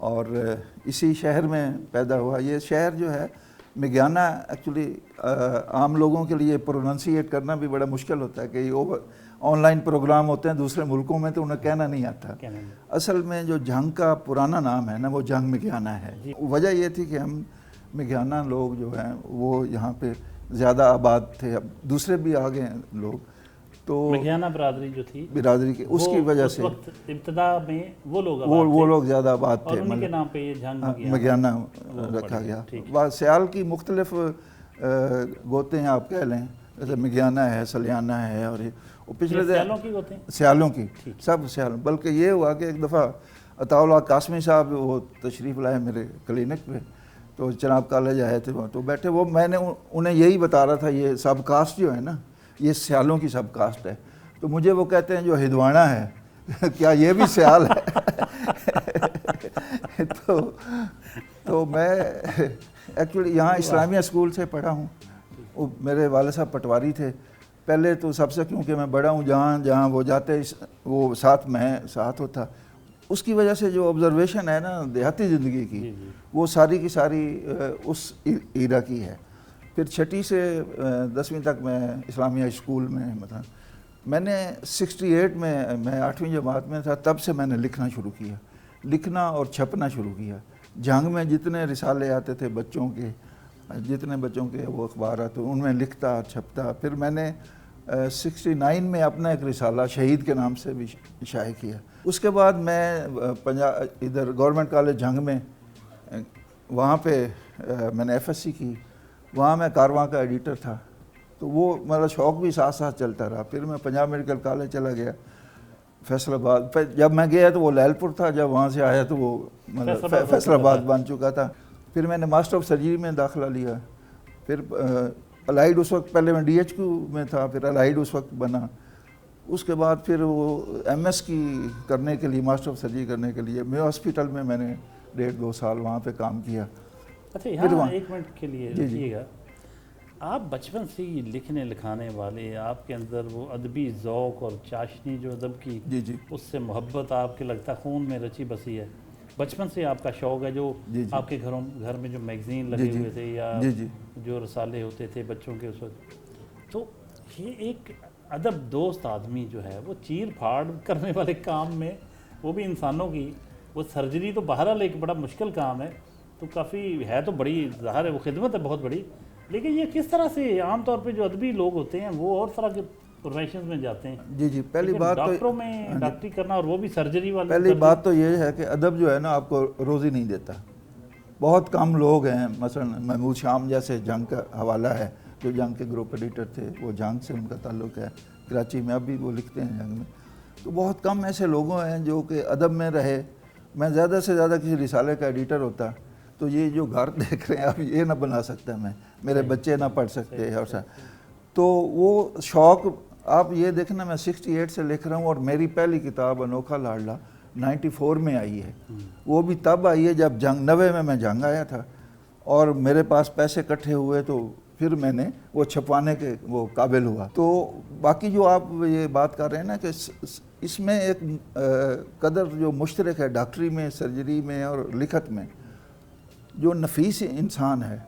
اور اسی شہر میں پیدا ہوا. یہ شہر جو ہے میگھیانا ایکچولی عام لوگوں کے لیے پروننسیٹ کرنا بھی بڑا مشکل ہوتا ہے کہ وہ آن لائن پروگرام ہوتے ہیں دوسرے ملکوں میں تو انہیں کہنا نہیں آتا. اصل میں جو جھنگ کا پرانا نام ہے نا وہ جھنگ میگھیانا ہے. وجہ یہ تھی کہ ہم میگھیانا لوگ جو ہیں وہ یہاں پہ زیادہ آباد تھے. اب دوسرے بھی آ گئے ہیں لوگ تو میگھیانا برادری جو تھی برادری کی اس کی وجہ سے ابتدا میں وہ لوگ زیادہ آباد تھے. اور انہی کے نام پہ یہ جھنگ میگھیانا رکھا گیا. سیال کی مختلف گوتے ہیں آپ کہہ لیں, جیسے میگھیانا ہے, سلیانہ ہے, اور پچھلے سیالوں کی سب سیال. بلکہ یہ ہوا کہ ایک دفعہ عطاء اللہ قاسمی صاحب وہ تشریف لائے میرے کلینک پہ, تو چناب کالج آئے تھے تو بیٹھے. وہ میں نے انہیں یہی بتا رہا تھا یہ سب کاسٹ جو ہے نا یہ سیالوں کی سب کاسٹ ہے. تو مجھے وہ کہتے ہیں جو ہدوانا ہے کیا یہ بھی سیال ہے؟ تو میں ایکچولی یہاں اسلامیہ اسکول سے پڑھا ہوں. وہ میرے والد صاحب پٹواری تھے پہلے, تو سب سے کیونکہ میں بڑا ہوں جہاں وہ جاتے وہ ساتھ میں ساتھ ہوتا. اس کی وجہ سے جو آبزرویشن ہے نا دیہاتی زندگی کی وہ ساری کی ساری اس ایرا کی ہے. پھر 6 سے 10ویں تک میں اسلامیہ اسکول میں مطلب میں نے 68 میں 8ویں جماعت میں تھا, تب سے میں نے لکھنا شروع کیا, لکھنا اور چھپنا شروع کیا. جھنگ میں جتنے رسالے آتے تھے بچوں کے, جتنے بچوں کے وہ اخبارات ان میں لکھتا چھپتا. پھر میں نے 69 میں اپنا ایک رسالہ شہید کے نام سے بھی شائع کیا. اس کے بعد میں ادھر گورنمنٹ کالج جھنگ میں وہاں پہ میں نے FSC کی. وہاں میں کارواں کا ایڈیٹر تھا, تو وہ میرا شوق بھی ساتھ ساتھ چلتا رہا. پھر میں پنجاب میڈیکل کالج چلا گیا فیصل آباد. پھر جب میں گیا تو وہ لال پور تھا, جب وہاں سے آیا تو وہ مطلب فیصل آباد بن چکا تھا. پھر میں نے ماسٹر آف سرجری میں داخلہ لیا. پھر الائیڈ اس وقت, پہلے میں DHQ میں تھا, پھر الائیڈ اس وقت بنا. اس کے بعد پھر وہ MS کی کرنے کے لیے, ماسٹر آف سرجری کرنے کے لیے میو ہاسپٹل میں میں نے 1.5-2 سال وہاں پہ کام کیا. اچھا یہاں ایک منٹ کے لیے رکیے گا. آپ بچپن سے ہی لکھنے لکھانے والے, آپ کے اندر وہ ادبی ذوق اور چاشنی جو ادب کی اس سے محبت آپ کے لگتا خون میں رچی بسی ہے. بچپن سے آپ کا شوق ہے, جو آپ کے گھر میں جو میگزین لگے ہوئے تھے یا جو رسالے ہوتے تھے بچوں کے اس وقت, تو یہ ایک ادب دوست آدمی جو ہے وہ چیر پھاڑ کرنے والے کام میں, وہ بھی انسانوں کی, وہ سرجری تو بہرحال ایک بڑا مشکل کام ہے, تو کافی ہے تو بڑی ظاہر ہے وہ خدمت ہے بہت بڑی, لیکن یہ کس طرح سے عام طور پہ جو ادبی لوگ ہوتے ہیں وہ اور طرح کے پروفیشنز میں جاتے ہیں. جی پہلی بات ڈاکٹروں میں ڈاکٹری کرنا اور وہ بھی سرجری والے. پہلی بات تو یہ ہے کہ ادب جو ہے نا آپ کو روزی نہیں دیتا. بہت کم لوگ ہیں, مثلا محمود شام جیسے جنگ کا حوالہ ہے جو جنگ کے گروپ ایڈیٹر تھے, وہ جنگ سے ان کا تعلق ہے, کراچی میں اب بھی وہ لکھتے ہیں جنگ میں. تو بہت کم ایسے لوگوں ہیں جو کہ ادب میں رہے. میں زیادہ سے زیادہ کسی رسالے کا ایڈیٹر ہوتا تو یہ جو گھر دیکھ رہے ہیں اب یہ نہ بنا سکتا میں, میرے بچے نہ پڑھ سکتے. اور تو وہ شوق آپ یہ دیکھنا, میں 68 سے لکھ رہا ہوں اور میری پہلی کتاب انوکھا لاڈلا 94 میں آئی ہے. وہ بھی تب آئی ہے جب جنگ 90 میں جنگ آیا تھا, اور میرے پاس پیسے اکٹھے ہوئے تو پھر میں نے وہ چھپوانے کے وہ قابل ہوا. تو باقی جو آپ یہ بات کر رہے ہیں نا کہ اس میں ایک قدر جو مشترک ہے ڈاکٹری میں, سرجری میں اور لکھت میں, جو نفیس انسان ہے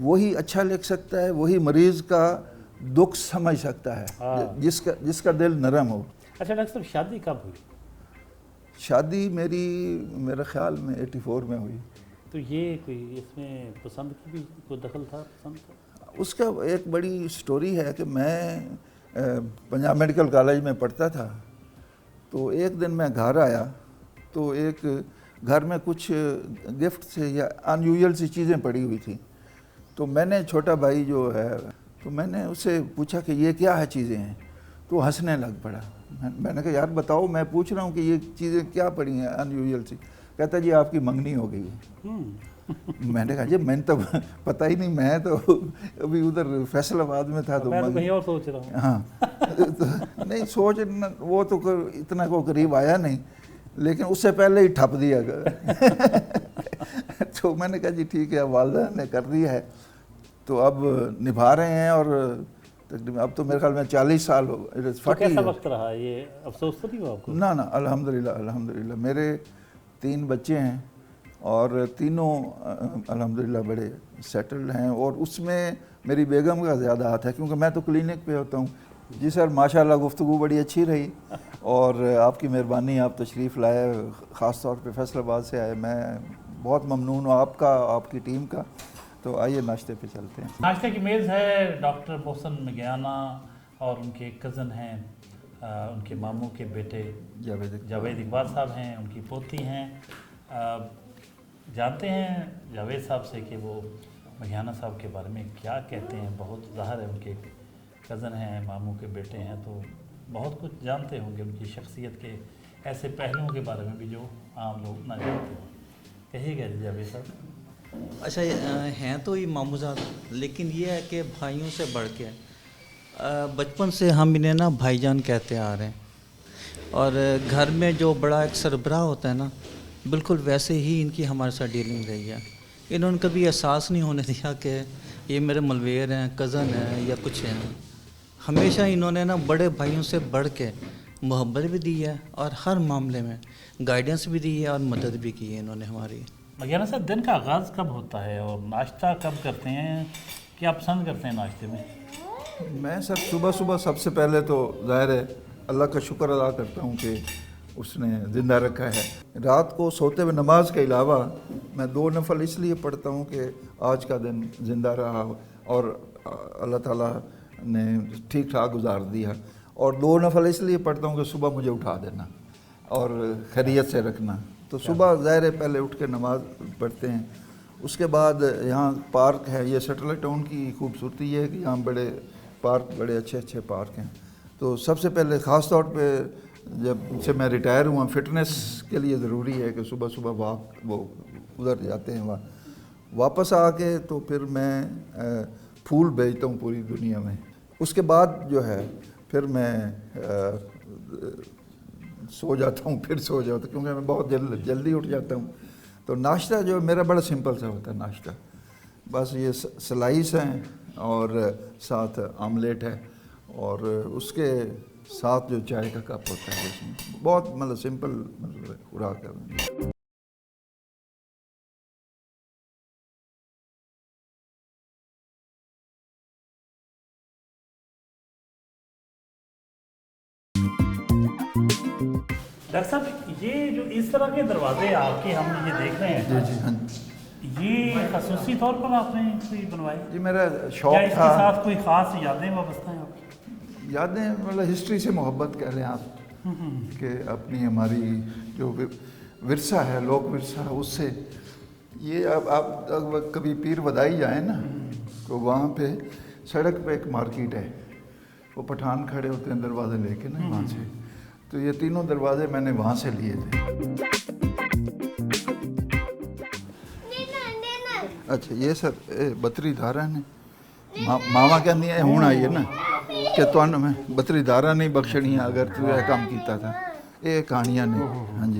وہی اچھا لکھ سکتا ہے, وہی مریض کا دکھ سمجھ سکتا ہے, جس کا دل نرم ہو. اچھا ڈاکٹر صاحب شادی کب ہوئی؟ شادی میرے خیال میں 84 میں ہوئی. تو یہ کوئی اس میں پسند کی بھی کوئی دخل تھا؟ پسند کا اس کا ایک بڑی سٹوری ہے کہ میں پنجاب میڈیکل کالج میں پڑھتا تھا. تو ایک دن میں گھر آیا تو ایک گھر میں کچھ گفٹ سے یا ان یوزول سی چیزیں پڑی ہوئی تھیں. تو میں نے, چھوٹا بھائی جو ہے, تو میں نے اس سے پوچھا کہ یہ کیا ہے چیزیں ہیں. تو ہنسنے لگ پڑا. میں نے کہا یار بتاؤ, میں پوچھ رہا ہوں کہ یہ چیزیں کیا پڑی ہیں ان یوزول سی. کہتا جی آپ کی منگنی ہو گئی ہے. میں نے کہا جی میں نے تو پتہ ہی نہیں, میں تو ابھی ادھر فیصل آباد میں تھا. تو میں کہیں اور سوچ رہا ہوں. ہاں نہیں سوچ, وہ تو اتنا کو قریب آیا نہیں, لیکن اس سے پہلے ہی ٹھپ دیا. تو میں نے کہا جی ٹھیک ہے, والدہ نے کر دیا ہے تو اب نبھا رہے ہیں. اور تقریباً اب تو میرے خیال میں 40 سال ہو گئے. کیسا وقت رہا یہ؟ افسوس تو نہیں ہوا آپ کو؟ نہ الحمدللہ. میرے 3 بچے ہیں, اور تینوں الحمدللہ بڑے سیٹلڈ ہیں، اور اس میں میری بیگم کا زیادہ ہاتھ ہے کیونکہ میں تو کلینک پہ ہوتا ہوں۔ جی سر، ماشاءاللہ گفتگو بڑی اچھی رہی، اور آپ کی مہربانی، آپ تشریف لائے، خاص طور پہ فیصل آباد سے آئے، میں بہت ممنون ہوں آپ کا، آپ کی ٹیم کا۔ تو آئیے ناشتے پہ چلتے ہیں۔ ناشتے کی میز ہے ڈاکٹر محسن مگیانہ اور ان کے کزن ہیں، ان کے ماموں کے بیٹے جاوید اقبال صاحب ہیں، ان کی پوتی ہیں۔ جانتے ہیں جاوید صاحب سے کہ وہ مگیانہ صاحب کے بارے میں کیا کہتے ہیں۔ بہت ظاہر ہے ان کے کزن ہیں، ماموں کے بیٹے ہیں، تو بہت کچھ جانتے ہوں گے ان کی شخصیت کے ایسے پہلوؤں کے بارے میں بھی جو عام لوگ نہ جانتے ہوں۔ کہیے گا جی جاوید صاحب۔ اچھا، ہیں تو یہ ماموزاد، لیکن یہ ہے کہ بھائیوں سے بڑھ کے بچپن سے ہم انہیں نا بھائی جان کہتے آ رہے ہیں، اور گھر میں جو بڑا ایک سربراہ ہوتا ہے نا، بالکل ویسے ہی ان کی ہمارے ساتھ ڈیلنگ رہی ہے۔ انہوں نے کبھی احساس نہیں ہونے دیا کہ یہ میرے ملویر ہیں، کزن ہیں یا کچھ ہیں۔ ہمیشہ انہوں نے نا بڑے بھائیوں سے بڑھ کے محبت بھی دی ہے، اور ہر معاملے میں گائیڈنس بھی دی ہے اور مدد بھی کی ہے انہوں نے ہماری۔ مگیانہ صاحب، دن کا آغاز کب ہوتا ہے اور ناشتہ کب کرتے ہیں؟ کیا پسند کرتے ہیں ناشتے میں؟ میں سر صبح سب سے پہلے تو ظاہر ہے اللہ کا شکر ادا کرتا ہوں کہ اس نے زندہ رکھا ہے۔ رات کو سوتے ہوئے نماز کے علاوہ میں 2 نفل اس لیے پڑھتا ہوں کہ آج کا دن زندہ رہا اور اللہ تعالیٰ نے ٹھیک ٹھاک گزار دیا، اور 2 نفل اس لیے پڑھتا ہوں کہ صبح مجھے اٹھا دینا اور خیریت سے رکھنا۔ تو صبح ظاہر ہے پہلے اٹھ کے نماز پڑھتے ہیں۔ اس کے بعد یہاں پارک ہے، یہ سیٹلائٹ ٹاؤن کی خوبصورتی یہ ہے کہ یہاں بڑے پارک، بڑے اچھے اچھے پارک ہیں۔ تو سب سے پہلے خاص طور پہ جب سے میں ریٹائر ہوا، فٹنس کے لیے ضروری ہے کہ صبح واک وہ ادھر جاتے ہیں وہاں۔ واپس آ کے تو پھر میں پھول بھیجتا ہوں پوری دنیا میں۔ اس کے بعد جو ہے پھر میں سو جاتا ہوں، پھر سو جاتا ہوں کیونکہ میں بہت جلدی اٹھ جاتا ہوں۔ تو ناشتہ جو میرا بڑا سمپل سا ہوتا ہے ناشتہ، بس یہ سلائس ہیں اور ساتھ آملیٹ ہے، اور اس کے ساتھ جو چائے کا کپ ہوتا ہے، اس میں بہت مطلب سمپل خوراک ہے۔ ڈاکٹر صاحب، یہ جو اس طرح کے دروازے آپ کے ہم یہ دیکھ رہے ہیں، جی ہاں، یہ خصوصی طور پر آپ نے کوئی بنوائے؟ جی میرا کیا شوق اس کے تھا۔ ساتھ کوئی خاص یادیں وابستہ ہیں آپ کی؟ یادیں مطلب ہسٹری سے محبت کہہ لیں آپ، کہ اپنی ہماری جو ورثہ ہے، لوک ورثہ، اس سے یہ اب آپ کبھی پیر ودائی جائیں نا، تو وہاں پہ سڑک پہ ایک مارکیٹ ہے، وہ پٹھان کھڑے ہوتے ہیں دروازے لے کے نا وہاں سے، تو یہ تینوں دروازے میں نے وہاں سے لیے تھے۔ اچھا یہ سر بتری دھارا نے ماما کہندی ہے ہوں آئی ہے نا کہ تمہیں میں بتری دھارا نہیں بخشنی اگر تو یہ کام کیتا تھا۔ یہ کہانیاں نے، ہاں جی،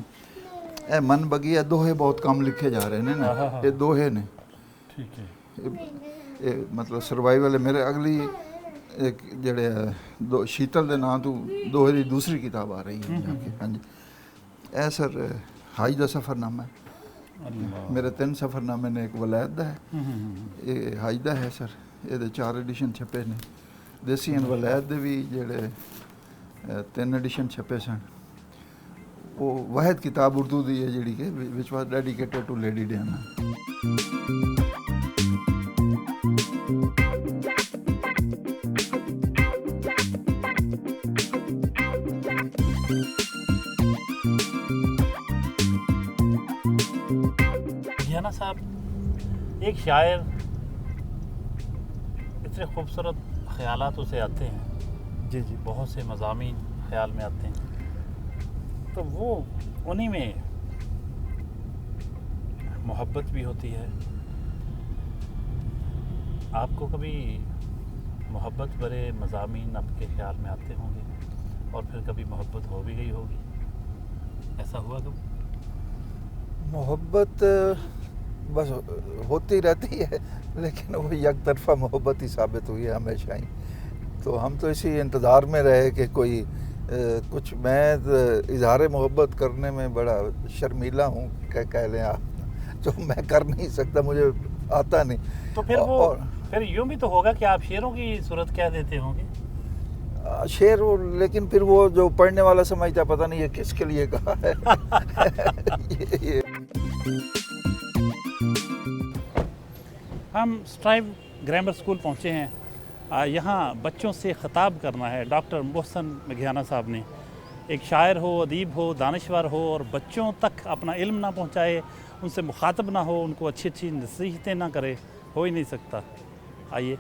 اے من بگی دوہے بہت کم لکھے جا رہے ہیں نا، یہ دوہے نے، ٹھیک ہے، یہ مطلب سروائیول ہے۔ میرے اگلی ایک جڑے شیتل دے نام تو دوہے دی دوسری کتاب آ رہی ہے جا کے، ہاں جی۔ اے سر حج دا سفر نامہ ہے، میرے 3 سفر نامے نے، ایک ولایت دا ہے، یہ حج دا ہے سر، یہ 4 ایڈیشن چھپے نے، دیسی اینڈ ولایت دے بھی جڑے 3 ایڈیشن چھپے سن۔ وہ واحد کتاب اردو دی ہے جڑی کہ which was dedicated to Lady Diana. مگیانہ صاحب ایک شاعر اتنے خوبصورت خیالات اسے آتے ہیں، جی بہت سے مضامین خیال میں آتے ہیں، تو وہ انہی میں محبت بھی ہوتی ہے۔ آپ کو کبھی محبت بھرے مضامین آپ کے خیال میں آتے ہوں گے، اور پھر کبھی محبت ہو بھی گئی ہوگی، ایسا ہوا کبھی؟ محبت بس ہوتی رہتی ہے، لیکن وہ یک طرفہ محبت ہی ثابت ہوئی ہے ہمیشہ ہی۔ تو ہم تو اسی انتظار میں رہے کہ کوئی کچھ، میں اظہار محبت کرنے میں بڑا شرمیلا ہوں کہہ لیں آپ، جو میں کر نہیں سکتا, مجھے آتا نہیں. تو پھر یوں بھی تو ہوگا کہ آپ شعروں کی صورت کہہ دیتے ہوں گے. شعر, لیکن پھر وہ جو پڑھنے والا سمجھتا پتہ نہیں یہ کس کے لیے کہا ہے. ہم اسٹرائب گرامر اسکول پہنچے ہیں. یہاں بچوں سے خطاب کرنا ہے ڈاکٹر محسن مگھیانہ صاحب نے. ایک شاعر ہو, ادیب ہو, دانشور ہو اور بچوں تک اپنا علم نہ پہنچائے, ان سے مخاطب نہ ہو, ان کو اچھی اچھی نصیحتیں نہ کرے, ہو ہی نہیں سکتا. آئیے.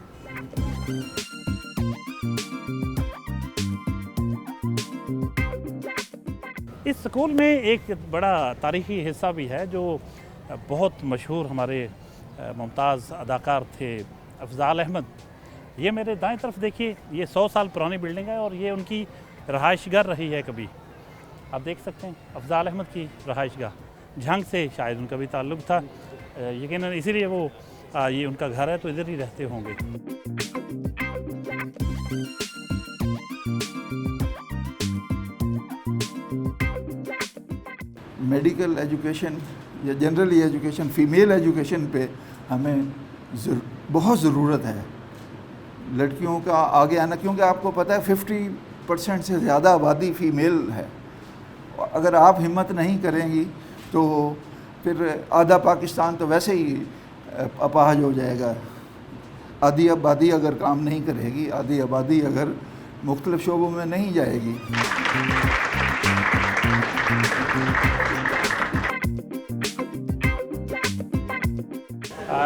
اس اسکول میں ایک بڑا تاریخی حصہ بھی ہے جو بہت مشہور ہمارے ممتاز اداکار تھے افضال احمد. یہ میرے دائیں طرف دیکھیے, یہ 100 سال پرانی بلڈنگ ہے اور یہ ان کی رہائش گاہ رہی ہے کبھی. آپ دیکھ سکتے ہیں افضال احمد کی رہائش گاہ. جھنگ سے شاید ان کا بھی تعلق تھا یقیناً, اسی لیے وہ یہ ان کا گھر ہے تو ادھر ہی رہتے ہوں گے. میڈیکل ایجوکیشن یا جنرلی ایجوکیشن, فیمیل ایجوکیشن پہ ہمیں بہت ضرورت ہے. لڑکیوں کا آگے آنا, کیونکہ آپ کو پتہ ہے 50% سے زیادہ آبادی فیمیل ہے. اگر آپ ہمت نہیں کریں گی تو پھر آدھا پاکستان تو ویسے ہی اپاہج ہو جائے گا. آدھی آبادی اگر کام نہیں کرے گی, آدھی آبادی اگر مختلف شعبوں میں نہیں جائے گی.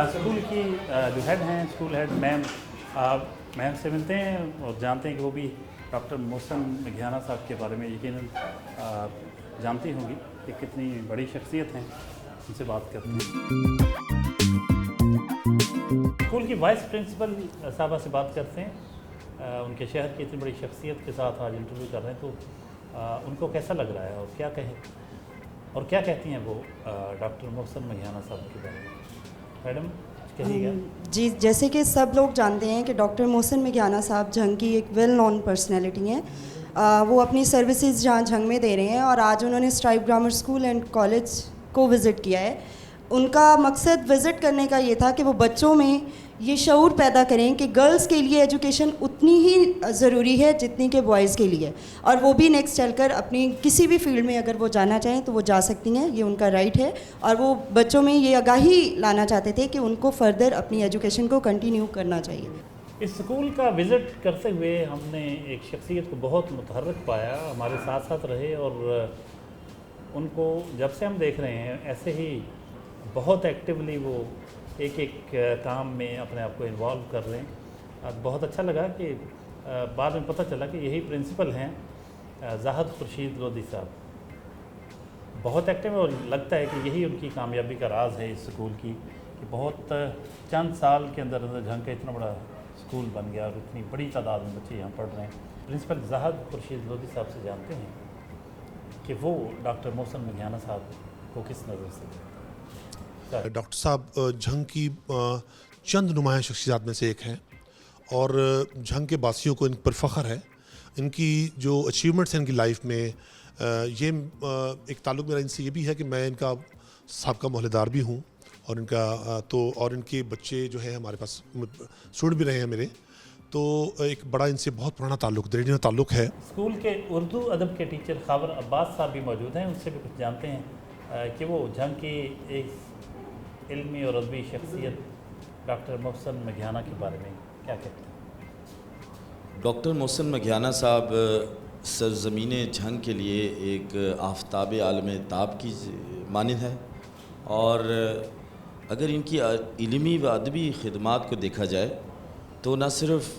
اسکول کی جو ہیڈ ہیں, اسکول ہیڈ میم سے ملتے ہیں اور جانتے ہیں کہ وہ بھی ڈاکٹر محسن مگھیانہ صاحب کے بارے میں یقیناً جانتی ہوں گی کہ کتنی بڑی شخصیت ہیں. ان سے بات کرتے ہیں. اسکول کی وائس پرنسپل صاحبہ سے بات کرتے ہیں. ان کے شہر کی اتنی بڑی شخصیت کے ساتھ آج انٹرویو کر رہے ہیں, تو ان کو کیسا لگ رہا ہے اور کیا کہیں اور کیا کہتی ہیں وہ ڈاکٹر محسن مگھیانہ صاحب کے بارے میں. میڈم کہیے گا. جی, جیسے کہ سب لوگ جانتے ہیں کہ ڈاکٹر محسن مگھیانہ صاحب جھنگ کی ایک ویل نون پرسنالٹی ہیں. وہ اپنی سروسز جہاں جھنگ میں دے رہے ہیں, اور آج انہوں نے اسٹرائب گرامر اسکول اینڈ کالج کو وزٹ کیا ہے. ان کا مقصد وزٹ کرنے کا یہ تھا کہ وہ بچوں میں یہ شعور پیدا کریں کہ گرلز کے لیے ایجوکیشن اتنی ہی ضروری ہے جتنی کہ بوائز کے لیے, اور وہ بھی نیکسٹ چل کر اپنی کسی بھی فیلڈ میں اگر وہ جانا چاہیں تو وہ جا سکتی ہیں, یہ ان کا رائٹ ہے. اور وہ بچوں میں یہ آگاہی لانا چاہتے تھے کہ ان کو فردر اپنی ایجوکیشن کو کنٹینیو کرنا چاہیے. اس اسکول کا وزٹ کرتے ہوئے ہم نے ایک شخصیت کو بہت متحرک پایا, ہمارے ساتھ ساتھ رہے, اور ان کو جب سے ہم دیکھ رہے ہیں ایسے ہی بہت ایکٹیولی وہ ایک ایک کام میں اپنے آپ کو انوالو کر رہے ہیں. بہت اچھا لگا کہ بعد میں پتہ چلا کہ یہی پرنسپل ہیں زاہد خورشید لودھی صاحب. بہت ایکٹیو, اور لگتا ہے کہ یہی ان کی کامیابی کا راز ہے اس اسکول کی, کہ بہت چند سال کے اندر جھنگ کا اتنا بڑا اسکول بن گیا اور اتنی بڑی تعداد میں بچے یہاں پڑھ رہے ہیں. پرنسپل زاہد خورشید لودھی صاحب سے جانتے ہیں کہ وہ ڈاکٹر محسن مگھیانہ صاحب کو کس نظر سے. ڈاکٹر صاحب جھنگ کی چند نمایاں شخصیات میں سے ایک ہیں, اور جھنگ کے باسیوں کو ان پر فخر ہے. ان کی جو اچیومنٹس ہیں ان کی لائف میں, یہ ایک تعلق میرا ان سے یہ بھی ہے کہ میں ان کا سابقہ محلے دار بھی ہوں, اور ان کا اور ان کے بچے جو ہیں ہمارے پاس اسٹوڈنٹ بھی رہے ہیں میرے, تو ایک بڑا ان سے بہت پرانا تعلق, دریڈی تعلق ہے. اسکول کے اردو ادب کے ٹیچر خاور عباس صاحب بھی موجود ہیں, ان سے بھی کچھ جانتے ہیں کہ وہ جھنگ کی ایک علمی اور ادبی شخصیت ڈاکٹر محسن مگھیانہ کے بارے میں کیا کہتے ہیں. ڈاکٹر محسن مگھیانہ صاحب سرزمین جھنگ کے لیے ایک آفتاب عالم تاب کی مانند ہے, اور اگر ان کی علمی و ادبی خدمات کو دیکھا جائے تو نہ صرف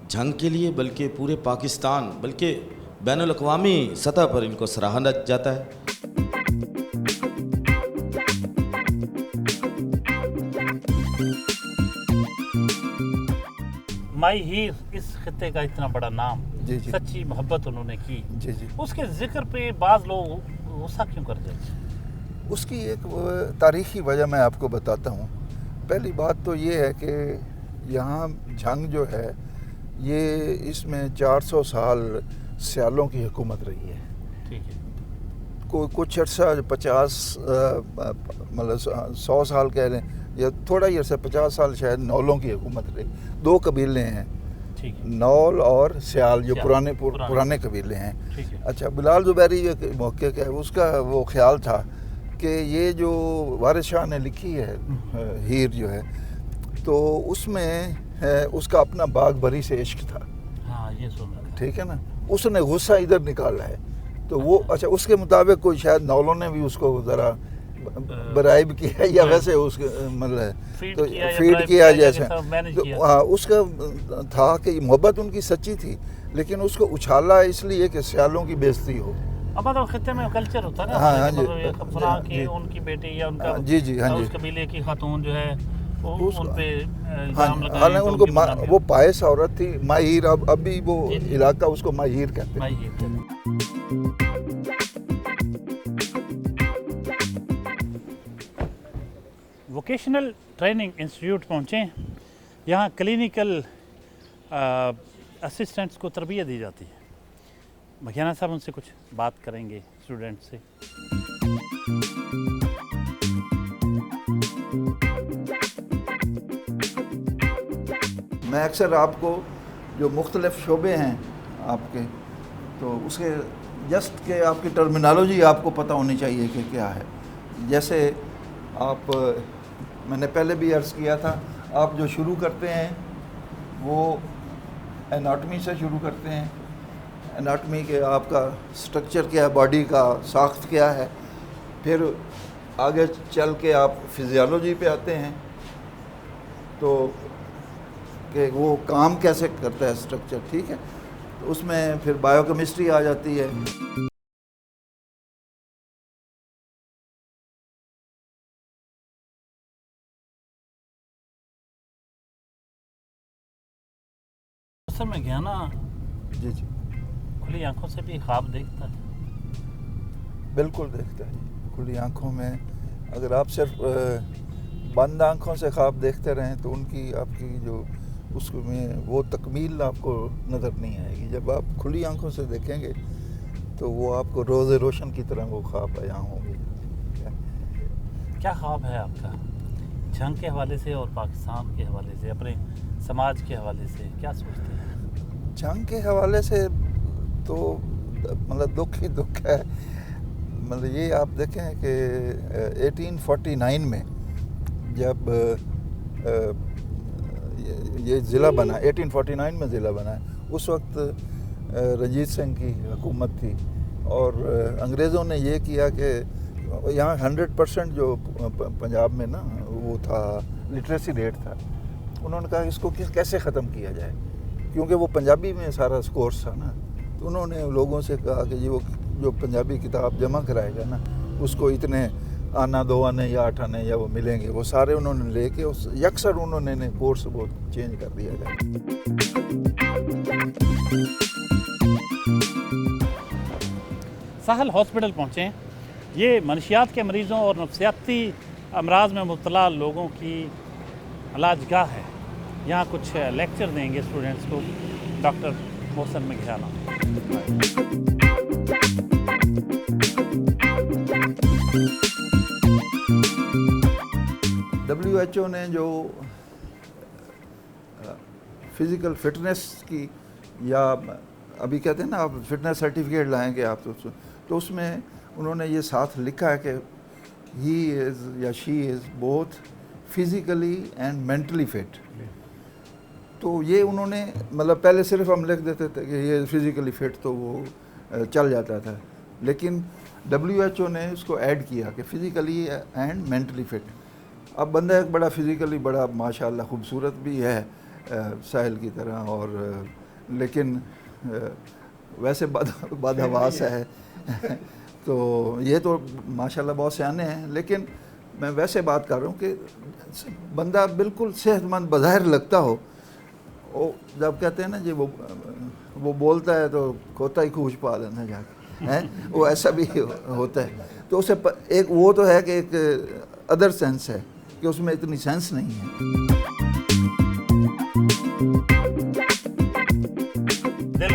جھنگ کے لیے بلکہ پورے پاکستان بلکہ بین الاقوامی سطح پر ان کو سراہا جاتا ہے. مائی ہیر اس خطے کا اتنا بڑا نام, جی جی, سچی محبت انہوں نے کی, جی جی, اس کے ذکر پہ بعض لوگ غصہ کیوں کر جاتے ہیں؟ اس کی ایک تاریخی وجہ میں آپ کو بتاتا ہوں. پہلی بات تو یہ ہے کہ یہاں جھنگ جو ہے یہ اس میں 400 سال سیالوں کی حکومت رہی ہے. ٹھیک ہے. کچھ عرصہ 50 مطلب 100 سال کہہ لیں یا تھوڑا ہی عرصہ 50 سال شاید نولوں کی حکومت رہی. 2 قبیلے ہیں, نول اور سیال, جو پرانے قبیلے ہیں. اچھا, بلال زبیری جو محقق ہے اس کا وہ خیال تھا کہ یہ جو وارث شاہ نے لکھی ہے ہیر جو ہے, تو اس میں اس کا اپنا باغ بری سے عشق تھا. ٹھیک ہے نا, اس نے غصہ ادھر نکالا ہے. تو وہ اچھا اس کے مطابق کوئی شاید نولوں نے بھی اس کو ذرا برائب کیا یا ویسے اس مطلب فیڈ کیا جیسے. ہاں, اس کا تھا کہ محبت ان کی سچی تھی, لیکن اس کو اچھالا اس لیے کہ سیالوں کی بےزتی ہو. مطلب خطے میں کلچر ہوتا ہے نا, ہاں جی, فلاں کی ان کی بیٹی یا ان کا جی جی ہاں جی اس قبیلے کی خاتون جو ہے وہ ان پہ الزام لگائیں. حالانکہ ان کو وہ پائس عورت تھی, ماہیر, اب بھی وہ علاقہ اس کو ماہیر کہتے ہیں. ووکیشنل ٹریننگ انسٹیٹیوٹ پہنچے, یہاں کلینیکل اسسٹنٹس کو تربیت دی جاتی ہے. مکھیانہ صاحب ان سے کچھ بات کریں گے اسٹوڈنٹ سے. میں اکثر آپ کو جو مختلف شعبے ہیں آپ کے, تو اس کے جسٹ کہ آپ کی ٹرمینالوجی آپ کو پتہ ہونی چاہیے کہ کیا ہے. جیسے آپ, میں نے پہلے بھی عرض کیا تھا, آپ جو شروع کرتے ہیں وہ اناٹمی سے شروع کرتے ہیں. اناٹمی کے آپ کا سٹرکچر کیا ہے, باڈی کا ساخت کیا ہے. پھر آگے چل کے آپ فزیالوجی پہ آتے ہیں, تو کہ وہ کام کیسے کرتا ہے سٹرکچر. ٹھیک ہے, تو اس میں پھر بائیو کیمسٹری آ جاتی ہے. موسم مکھیانہ جی جی کھلی آنکھوں سے بھی خواب دیکھتا ہے. بالکل دیکھتا ہے جی, کھلی آنکھوں میں. اگر آپ صرف بند آنکھوں سے خواب دیکھتے رہیں تو ان کی آپ کی جو اس میں وہ تکمیل آپ کو نظر نہیں آئے گی. جب آپ کھلی آنکھوں سے دیکھیں گے تو وہ آپ کو روز روشن کی طرح وہ خواب بیان ہوں گے. کیا خواب ہے آپ کا جنگ کے حوالے سے اور پاکستان کے حوالے سے, اپنے سماج کے حوالے سے کیا سوچتے ہیں؟ جنگ کے حوالے سے تو مطلب دکھ ہی دکھ ہے. مطلب یہ آپ دیکھیں کہ 1849 میں جب یہ ضلع بنا, 1849 میں ضلع بنا ہے, اس وقت رنجیت سنگھ کی حکومت تھی, اور انگریزوں نے یہ کیا کہ یہاں 100% جو پنجاب میں نا وہ تھا لٹریسی ریٹ تھا. انہوں نے کہا اس کو کیسے ختم کیا جائے, کیونکہ وہ پنجابی میں سارا کورس تھا نا. تو انہوں نے لوگوں سے کہا کہ یہ وہ جو پنجابی کتاب جمع کرائے گا نا, اس کو اتنے آنا 2 آنے یا 8 آنے یا وہ ملیں گے, وہ سارے انہوں نے لے کے اس یکسر انہوں نے کورس وہ چینج کر دیا جائے. ساحل ہاسپٹل پہنچے ہیں. یہ منشیات کے مریضوں اور نفسیاتی امراض میں مبتلا لوگوں کی علاج گاہ ہے. یہاں کچھ لیکچر دیں گے اسٹوڈنٹس کو ڈاکٹر محسن مکھیانہ. WHO نے جو فزیکل فٹنس کی, یا ابھی کہتے ہیں نا آپ فٹنس سرٹیفکیٹ لائیں گے آپ, تو اس میں انہوں نے یہ ساتھ لکھا ہے کہ ہی از یا she is both physically and mentally fit. تو یہ انہوں نے مطلب پہلے صرف ہم لکھ دیتے تھے کہ یہ فزیکلی فٹ, تو وہ چل جاتا تھا, لیکن WHO نے اس کو ایڈ کیا کہ فزیکلی اینڈ مینٹلی فٹ. اب بندہ ایک بڑا فزیکلی بڑا ماشاءاللہ خوبصورت بھی ہے ساحل کی طرح, اور لیکن ویسے بد حواس ہے. تو یہ تو ماشاءاللہ بہت سیانے ہیں, لیکن میں ویسے بات کر رہا ہوں کہ بندہ بالکل صحت مند بظاہر لگتا ہو, وہ جب کہتے ہیں نا جی وہ بولتا ہے تو کھوتا ہی کھوج پا لینا جا کے, وہ ایسا بھی ہوتا ہے. تو اسے ایک وہ تو ہے کہ ایک ادر سینس ہے کہ اس میں اتنی سینس نہیں ہے. دل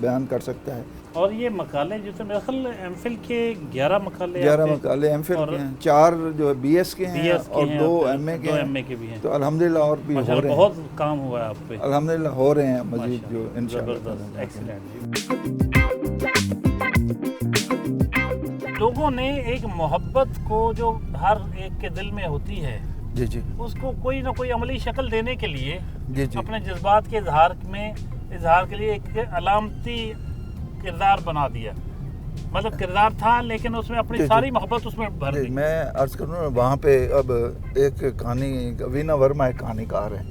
بیان کر سکتا ہے. اور یہ مقالے جو تھے میرا خیال ایم فل کے 11 مقالے 11 مقالے ایم فل کے ہیں, 4 جو بی ایس کے ہیں اور 2 ایم اے کے ہیں. بھی ہیں. تو الحمدللہ اور بھی ہو رہے ہیں, بہت کام ہوا ہے آپ پہ الحمدللہ ہو رہے ہیں مزید جو انشاءاللہ. لوگوں نے ایک محبت کو جو ہر ایک کے دل میں ہوتی ہے جی جی اس کو کوئی نہ کوئی عملی شکل دینے کے لیے جی جی اپنے جذبات کے اظہار کے لیے ایک علامتی کردار بنا دیا. مطلب کردار تھا لیکن اس میں اپنی ساری محبت اس میں بھر دی. میں عرض کروں وہاں پہ اب ایک کہانی وینا ورما ایک کہانی کار ہے.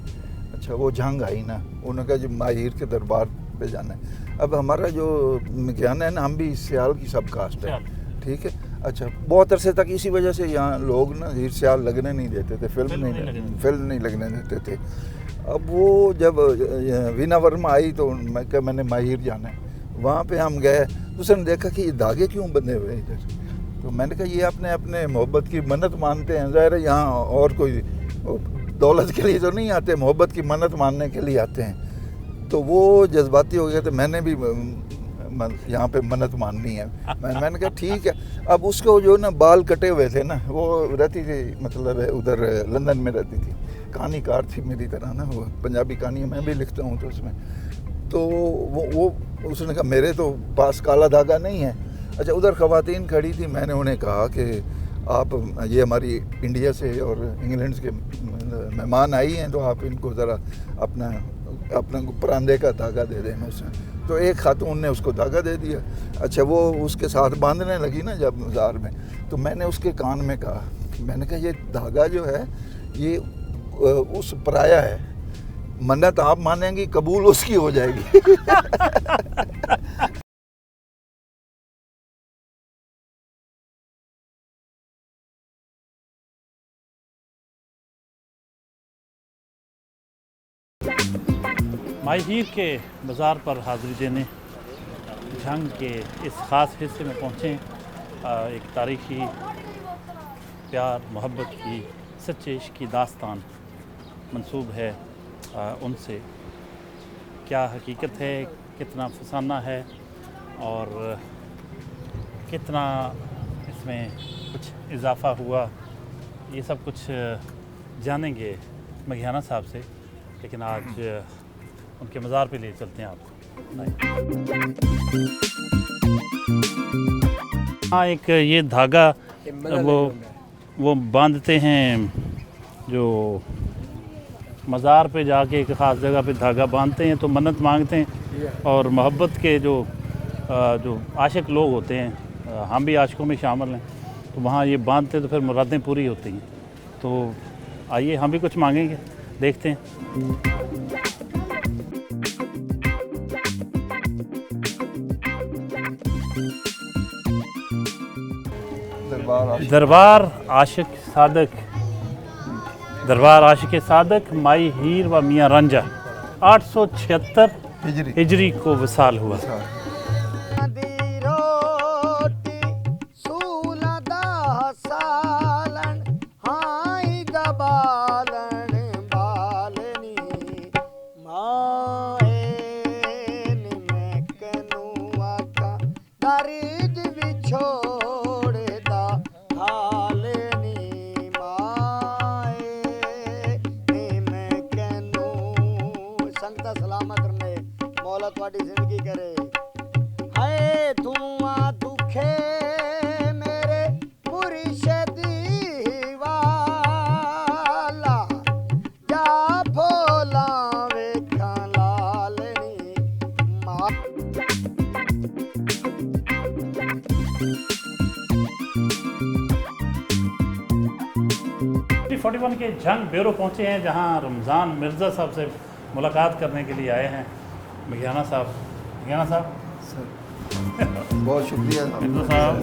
اچھا وہ جنگ آئی نا, انہوں نے کہا جو ماہر کے دربار پہ جانا ہے. اب ہمارا جو مکیانا ہے نا, ہم بھی سیال کی سب کاسٹ ہے, ٹھیک ہے. اچھا بہت عرصے تک اسی وجہ سے یہاں لوگ نا ہیر سیال لگنے نہیں دیتے تھے, فلم نہیں لگنے دیتے تھے. اب وہ جب وینا ورما آئی تو میں نے ماہر جانا ہے. وہاں پہ ہم گئے, اس نے دیکھا کہ یہ دھاگے کیوں بندھے ہوئے ادھر. تو میں نے کہا یہ اپنے محبت کی منت مانتے ہیں. ظاہر ہے یہاں اور کوئی دولت کے لیے تو نہیں آتے, محبت کی منت ماننے کے لیے آتے ہیں. تو وہ جذباتی ہو گیا, تو میں نے بھی یہاں پہ منت ماننی ہے. میں نے کہا ٹھیک ہے. اب اس کو جو نا بال کٹے ہوئے تھے نا, وہ رہتی تھی مطلب ادھر لندن میں رہتی تھی, کہانی کار تھی میری طرح نا, وہ پنجابی کہانی میں بھی لکھتا ہوں. تو اس میں تو وہ اس نے کہا میرے تو پاس کالا دھاگا نہیں ہے. اچھا ادھر خواتین کھڑی تھی, میں نے انہیں کہا کہ آپ یہ ہماری انڈیا سے اور انگلینڈ کے مہمان آئی ہیں, تو آپ ان کو ذرا اپنا پراندے کا دھاگا دے دیں اس میں. تو ایک خاتون نے اس کو دھاگا دے دیا. اچھا وہ اس کے ساتھ باندھنے لگی نا جب مزار میں, تو میں نے اس کے کان میں کہا, میں نے کہا یہ دھاگا جو ہے یہ اس پرایا ہے, منت آپ مانیں گی قبول اس کی ہو جائے گی. مائی ہیر کے مزار پر حاضری دینے جنگ کے اس خاص حصے میں پہنچے. ایک تاریخی پیار محبت کی سچے عشق کی داستان منسوب ہے ان سے. کیا حقیقت ہے, کتنا فسانہ ہے اور کتنا اس میں کچھ اضافہ ہوا, یہ سب کچھ جانیں گے مگھیانہ صاحب سے. لیکن آج ان کے مزار پہ لے چلتے ہیں آپ کو. ہاں ایک یہ دھاگا وہ باندھتے ہیں, جو مزار پہ جا کے ایک خاص جگہ پہ دھاگا باندھتے ہیں تو منت مانگتے ہیں. اور محبت کے جو عاشق لوگ ہوتے ہیں, ہم بھی عاشقوں میں شامل ہیں, تو وہاں یہ باندھتے ہیں تو پھر مرادیں پوری ہوتی ہیں. تو آئیے ہم بھی کچھ مانگیں گے, دیکھتے ہیں. دربار عاشق صادق مائی ہیر و میاں رانجھا 876 ہجری کو وصال ہوا. کے جنگ بیورو پہنچے ہیں, جہاں رمضان مرزا صاحب سے ملاقات کرنے کے لیے آئے ہیں. مگھیانہ صاحب بہت شکریہ مرزا صاحب.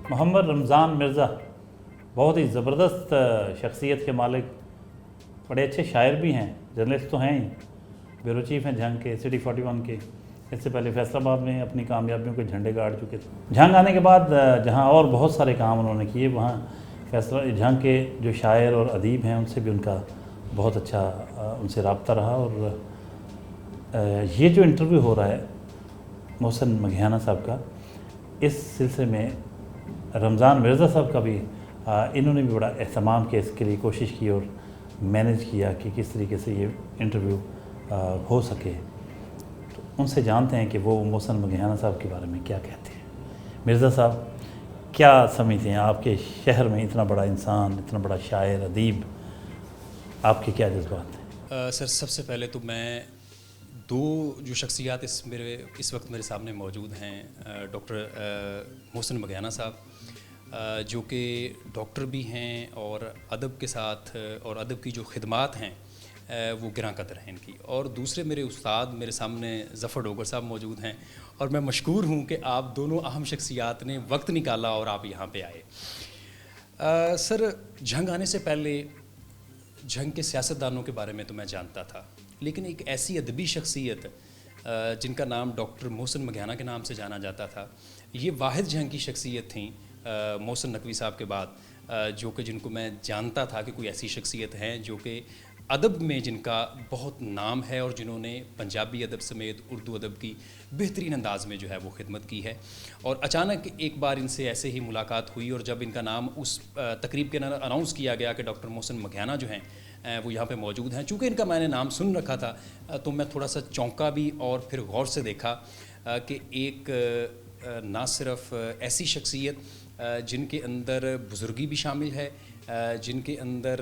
محمد رمضان مرزا بہت ہی زبردست شخصیت کے مالک, بڑے اچھے شاعر بھی ہیں, جرنلسٹ تو ہیں ہی, بیورو چیف ہیں جنگ کے سٹی 41 کے. اس سے پہلے فیصل آباد میں اپنی کامیابیوں کے جھنڈے گاڑ چکے تھے. جنگ آنے کے بعد جہاں اور بہت سارے کام انہوں نے کیے, وہاں جنگ کے جو شاعر اور ادیب ہیں ان سے بھی ان کا بہت اچھا ان سے رابطہ رہا. اور یہ جو انٹرویو ہو رہا ہے محسن مگھیانہ صاحب کا، اس سلسلے میں رمضان مرزا صاحب کا بھی انہوں نے بھی بڑا اہتمام کیا، اس کے لیے کوشش کی اور مینیج کیا کہ کس طریقے سے یہ انٹرویو ہو سکے. تو ان سے جانتے ہیں کہ وہ محسن مگھیانہ صاحب کے بارے میں کیا کہتے ہیں. مرزا صاحب، کیا سمجھتے ہیں آپ کے شہر میں اتنا بڑا انسان، اتنا بڑا شاعر، ادیب، آپ کے کیا جذبات ہیں؟ سر، سب سے پہلے تو میں دو جو شخصیات اس وقت میرے سامنے موجود ہیں، ڈاکٹر محسن مگھیانہ صاحب جو کہ ڈاکٹر بھی ہیں اور ادب کے ساتھ اور ادب کی جو خدمات ہیں وہ گراں قدر ہیں ان کی، اور دوسرے میرے استاد میرے سامنے ظفر ڈوگر صاحب موجود ہیں، اور میں مشکور ہوں کہ آپ دونوں اہم شخصیات نے وقت نکالا اور آپ یہاں پہ آئے. سر، جنگ آنے سے پہلے جنگ کے سیاستدانوں کے بارے میں تو میں جانتا تھا، لیکن ایک ایسی ادبی شخصیت جن کا نام ڈاکٹر محسن مگھیانہ کے نام سے جانا جاتا تھا، یہ واحد جنگ کی شخصیت تھیں محسن نقوی صاحب کے بعد جو کہ جن کو میں جانتا تھا کہ کوئی ایسی شخصیت ہیں جو کہ ادب میں جن کا بہت نام ہے اور جنہوں نے پنجابی ادب سمیت اردو ادب کی بہترین انداز میں جو ہے وہ خدمت کی ہے. اور اچانک ایک بار ان سے ایسے ہی ملاقات ہوئی، اور جب ان کا نام اس تقریب کے اندر اناؤنس کیا گیا کہ ڈاکٹر محسن مگھیانہ جو ہیں وہ یہاں پہ موجود ہیں، چونکہ ان کا میں نے نام سن رکھا تھا تو میں تھوڑا سا چونکا بھی اور پھر غور سے دیکھا کہ ایک نہ صرف ایسی شخصیت جن کے اندر بزرگی بھی شامل ہے، جن کے اندر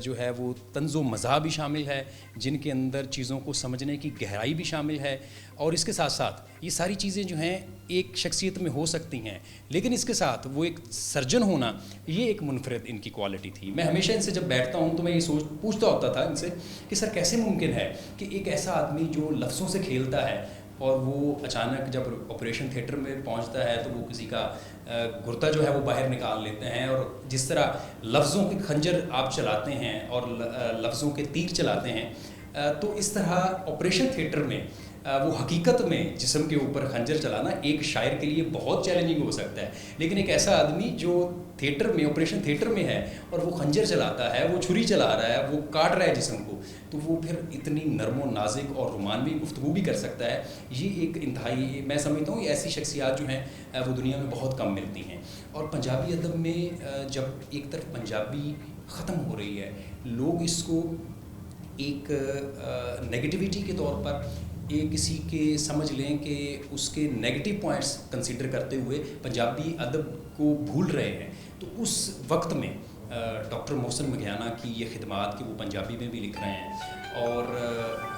جو ہے وہ طنز و مزاح بھی شامل ہے، جن کے اندر چیزوں کو سمجھنے کی گہرائی بھی شامل ہے، اور اس کے ساتھ ساتھ یہ ساری چیزیں جو ہیں ایک شخصیت میں ہو سکتی ہیں، لیکن اس کے ساتھ وہ ایک سرجن ہونا، یہ ایک منفرد ان کی کوالٹی تھی. میں ہمیشہ ان سے جب بیٹھتا ہوں تو میں یہ پوچھتا ہوتا تھا ان سے کہ سر کیسے ممکن ہے کہ ایک ایسا آدمی جو لفظوں سے کھیلتا ہے اور وہ اچانک جب آپریشن تھیٹر میں پہنچتا ہے تو وہ کسی کا گرتا جو ہے وہ باہر نکال لیتے ہیں، اور جس طرح لفظوں کے خنجر آپ چلاتے ہیں اور لفظوں کے تیر چلاتے ہیں، تو اس طرح آپریشن تھیٹر میں وہ حقیقت میں جسم کے اوپر خنجر چلانا ایک شاعر کے لیے بہت چیلنجنگ ہو سکتا ہے، لیکن ایک ایسا آدمی جو تھیٹر میں آپریشن تھیٹر میں ہے اور وہ خنجر چلاتا ہے، وہ چھری چلا رہا ہے، وہ کاٹ رہا ہے جسم کو، تو وہ پھر اتنی نرم و نازک اور رومانوی گفتگو بھی کر سکتا ہے. یہ ایک انتہائی، میں سمجھتا ہوں ایسی شخصیات جو ہیں وہ دنیا میں بہت کم ملتی ہیں. اور پنجابی ادب میں جب ایک طرف پنجابی ختم ہو رہی ہے، لوگ اس کو ایک نیگیٹیوٹی کے طور پر کسی کے سمجھ لیں کہ اس کے نیگیٹو پوائنٹس کنسیڈر کرتے ہوئے پنجابی ادب کو بھول رہے ہیں. تو اس وقت میں ڈاکٹر محسن مگھیانہ کی یہ خدمات کہ وہ پنجابی میں بھی لکھ رہے ہیں، اور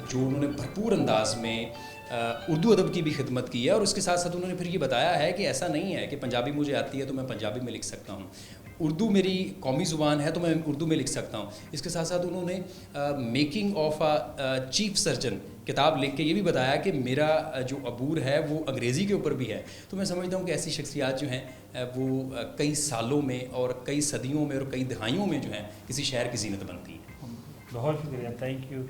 جو انہوں نے بھرپور انداز میں اردو ادب کی بھی خدمت کی ہے، اور اس کے ساتھ ساتھ انہوں نے پھر یہ بتایا ہے کہ ایسا نہیں ہے کہ پنجابی مجھے آتی ہے تو میں پنجابی میں لکھ سکتا ہوں، اردو میری قومی زبان ہے تو میں اردو میں لکھ سکتا ہوں. اس کے ساتھ ساتھ انہوں نے making of a chief surgeon کتاب لکھ کے یہ بھی بتایا کہ میرا جو عبور ہے وہ انگریزی کے اوپر بھی ہے. تو میں سمجھتا ہوں کہ ایسی شخصیات جو ہیں وہ کئی سالوں میں اور کئی صدیوں میں اور کئی دہائیوں میں جو ہیں کسی شہر کی زینت بنتی ہیں. بہت شکریہ، thank you.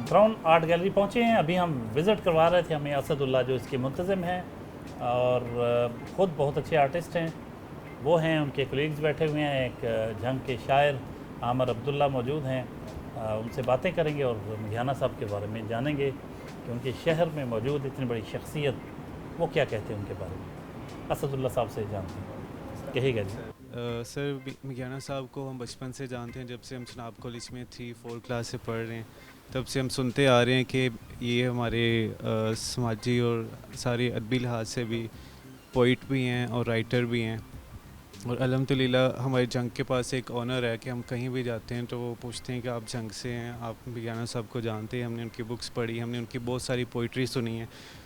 Crown art gallery پہنچے ہیں. ابھی ہم وزٹ کروا رہے تھے ہمیں اسد اللہ جو اس کے منتظم ہیں اور خود بہت اچھے آرٹسٹ ہیں. وہ ہیں، ان کے کولیگز بیٹھے ہوئے ہیں. ایک جھنگ کے شاعر عامر عبداللہ موجود ہیں، ان سے باتیں کریں گے اور مگھیانہ صاحب کے بارے میں جانیں گے کہ ان کے شہر میں موجود اتنی بڑی شخصیت وہ کیا کہتے ہیں ان کے بارے میں. اسد اللہ صاحب سے جانتے ہیں، کہیے گا جی. سر، مگھیانہ صاحب کو ہم بچپن سے جانتے ہیں، جب سے ہم چناب کالج میں 3-4 کلاس سے پڑھ رہے ہیں تب سے ہم سنتے آ رہے ہیں کہ یہ ہمارے سماجی اور سارے ادبی لحاظ سے بھی پوئٹ بھی ہیں اور رائٹر بھی ہیں. اور الحمدللہ ہمارے جنگ کے پاس ایک آنر ہے کہ ہم کہیں بھی جاتے ہیں تو وہ پوچھتے ہیں کہ آپ جنگ سے ہیں، آپ مگھیانہ صاحب کو جانتے ہیں. ہم نے ان کی بکس پڑھی، ہم نے ان کی بہت ساری پوئٹری سنی ہے،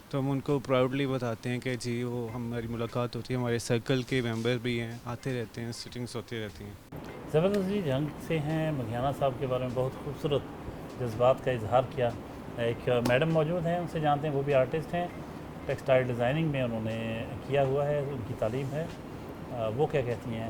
تو ہم ان کو پراؤڈلی بتاتے ہیں کہ جی وہ ہماری ملاقات ہوتی ہے. ہمارے سرکل کے ممبر بھی ہیں، آتے رہتے ہیں، سٹنگس ہوتی رہتی ہیں. زبردست جی. جنگ سے ہیں، مگھیانہ صاحب کے بارے میں بہت خوبصورت جذبات کا اظہار کیا. ایک میڈم موجود ہیں، ان سے جانتے ہیں. وہ بھی آرٹسٹ ہیں، ٹیکسٹائل ڈیزائننگ میں انہوں نے کیا ہوا ہے، ان کی تعلیم ہے. وہ کیا کہتی ہیں؟